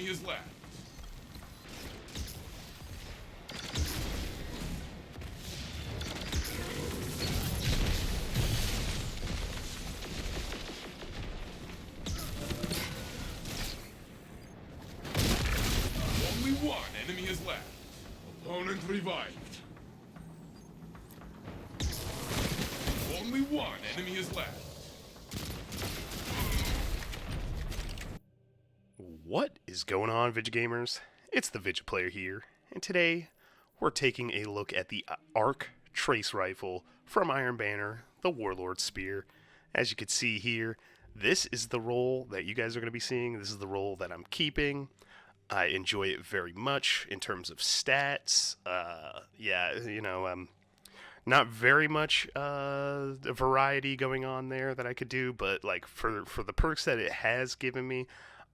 enemy is left. Only one enemy is left. Opponent revived. Only one enemy is left. What is going on, ViJaGamers? It's the ViJaPlayer here, and today we're taking a look at the ARC Trace Rifle from Iron Banner, the Warlord's Spear. As you can see here, this is the roll that you guys are going to be seeing. This is the roll that I'm keeping. I enjoy it very much in terms of stats. Not very much variety going on there that I could do, but like for the perks that it has given me,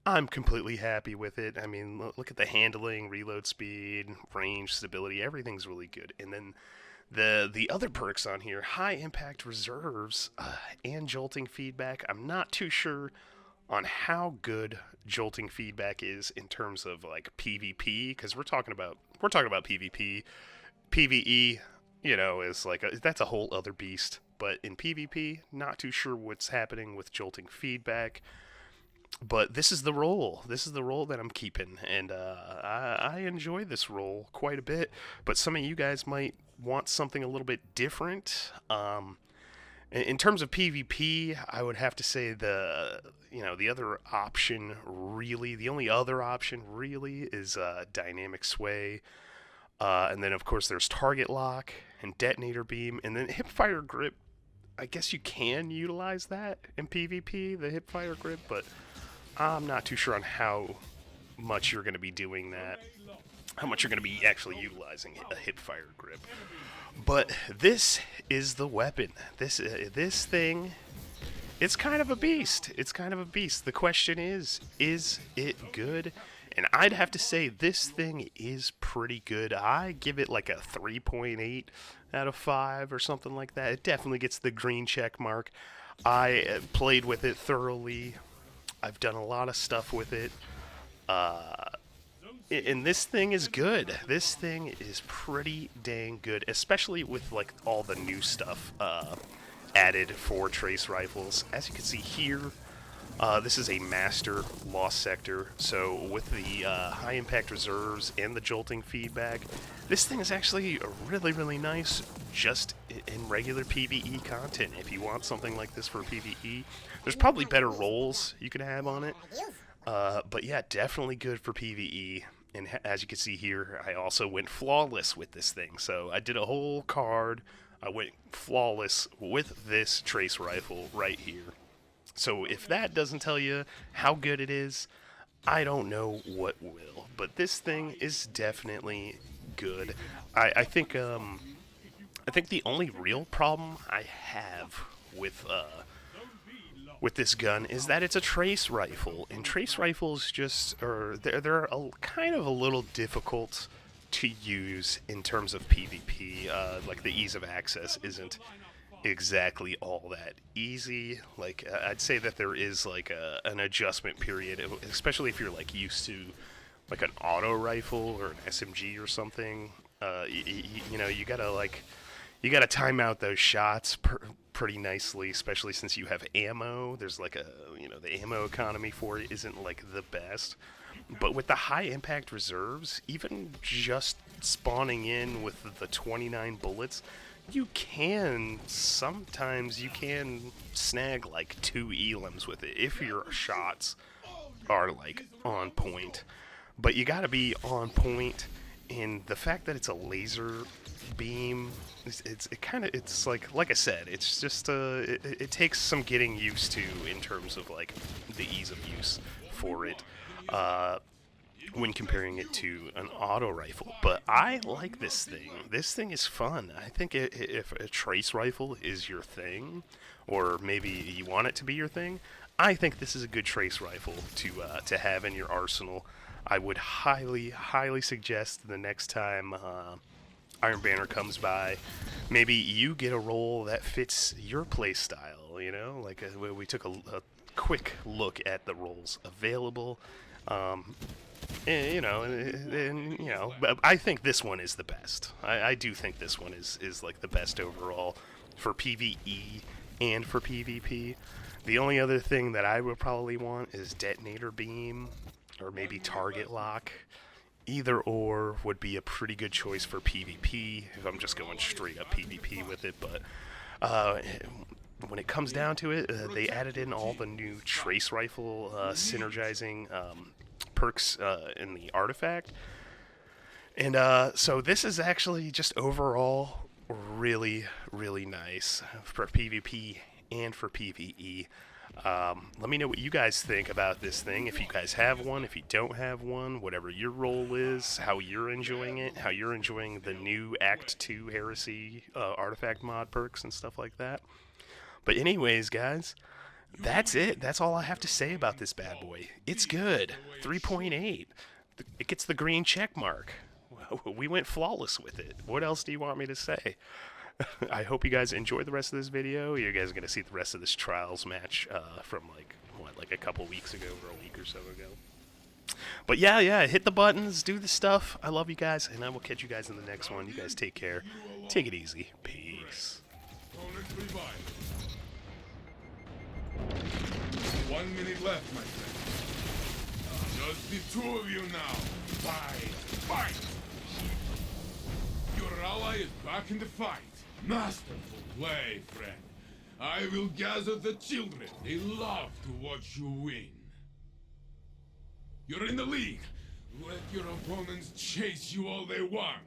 I'm completely happy with it. I mean, look at the handling, reload speed, range, stability, everything's really good. And then the other perks on here, high impact reserves and jolting feedback. I'm not too sure on how good jolting feedback is in terms of like PvP, because we're talking about PvP. PvE, is like that's a whole other beast. But in PvP, not too sure what's happening with jolting feedback. But this is the roll. This is the roll that I'm keeping, and I enjoy this roll quite a bit. But some of you guys might want something a little bit different. In terms of PvP, I would have to say the other option really, the only other option really is dynamic sway, and then of course there's target lock and detonator beam, and then hipfire grip. I guess you can utilize that in PvP, the hipfire grip, but I'm not too sure on how much you're going to be doing that, how much you're going to be actually utilizing a hipfire grip. But this is the weapon. This thing, it's kind of a beast. It's kind of a beast. The question is it good? And I'd have to say this thing is pretty good. I give it like a 3.8 out of 5 or something like that. It definitely gets the green check mark. I played with it thoroughly. I've done a lot of stuff with it. And this thing is good. This thing is pretty dang good, especially with like all the new stuff added for trace rifles. As you can see here, this is a master lost sector. So with the high impact reserves and the jolting feedback, this thing is actually really, really nice just in regular PvE content. If you want something like this for PvE, there's probably better rolls you can have on it. But yeah, definitely good for PvE. And as you can see here, I also went flawless with this thing. So I did a whole card. I went flawless with this trace rifle right here. So if that doesn't tell you how good it is, I don't know what will. But this thing is definitely good. I think the only real problem I have with this gun is that it's a trace rifle, and trace rifles they're kind of a little difficult to use in terms of PvP. Like the ease of access isn't exactly all that easy. Like I'd say that there is like an adjustment period, especially if you're like used to like an auto rifle or an SMG or something. You gotta time out those shots pretty nicely, especially since you have ammo. There's like the ammo economy for it isn't like the best. But with the high impact reserves, even just spawning in with the 29 bullets, sometimes you can snag like 2 elims with it if your shots are like on point. But you gotta be on point, and the fact that it's a laser beam, it's like I said, it's just it takes some getting used to in terms of like the ease of use for it when comparing it to an auto rifle. But I like this thing. This thing is fun. I think if a trace rifle is your thing, or maybe you want it to be your thing, I think this is a good trace rifle to have in your arsenal. I would highly suggest the next time Iron Banner comes by, maybe you get a role that fits your play style. Like we took a quick look at the roles available. And, but I think this one is the best. I do think this one is like the best overall for PvE and for PvP. The only other thing that I would probably want is detonator beam or maybe target lock. Either or would be a pretty good choice for PvP if I'm just going straight up PvP with it. But when it comes down to it, they added in all the new trace rifle synergizing perks in the artifact. And so this is actually just overall really, really nice for PvP and for PvE. Let me know what you guys think about this thing. If you guys have one, if you don't have one, whatever your role is, how you're enjoying it, how you're enjoying the new Act 2 Heresy artifact mod perks and stuff like that. But anyways, guys, that's it. That's all I have to say about this bad boy. It's good. 3.8. It gets the green check mark. We went flawless with it. What else do you want me to say? I hope you guys enjoy the rest of this video. You guys are going to see the rest of this Trials match from like a couple weeks ago or a week or so ago. But yeah, hit the buttons, do the stuff. I love you guys, and I will catch you guys in the next one. You guys take care. Take it easy. Peace. 1 minute left, my friend. Just the two of you now. Fight! Your ally is back in the fight. Masterful play, friend. I will gather the children. They love to watch you win. You're in the league. Let your opponents chase you all they want.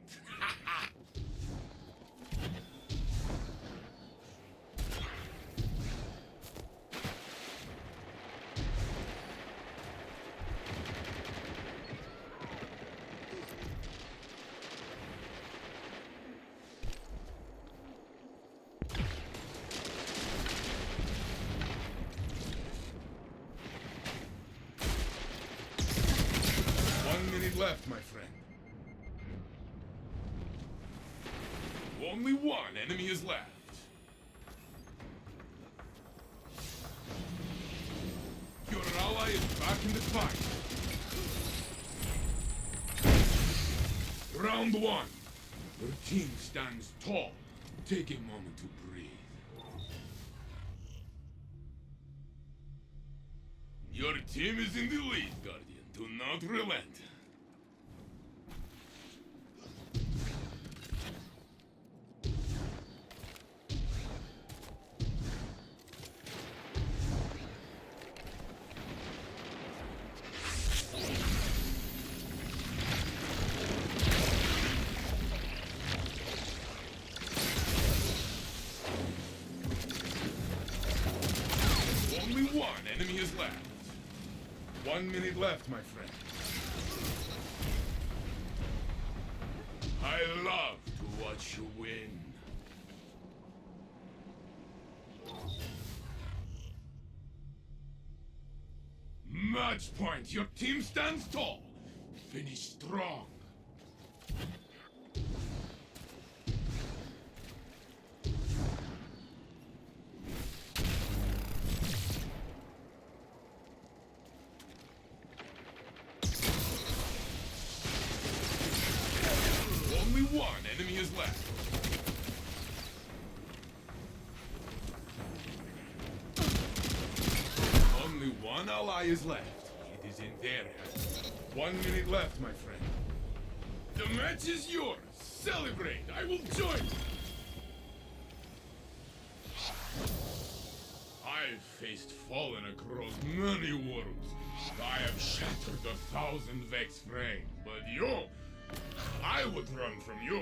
1 minute left, my friend. Only one enemy is left. Your ally is back in the fight. Round 1. Your team stands tall. Take a moment to breathe. Your team is in the lead, Guardian. Do not relent. Only one enemy is left. 1 minute left, my friend. I love to watch you win. Match point. Your team stands tall. Finish strong. Only one enemy is left. Only one ally is left. It is in their hands. 1 minute left, my friend. The match is yours. Celebrate. I will join you. I've faced fallen across many worlds. I have shattered 1,000 Vex frames, but you, I would run from you.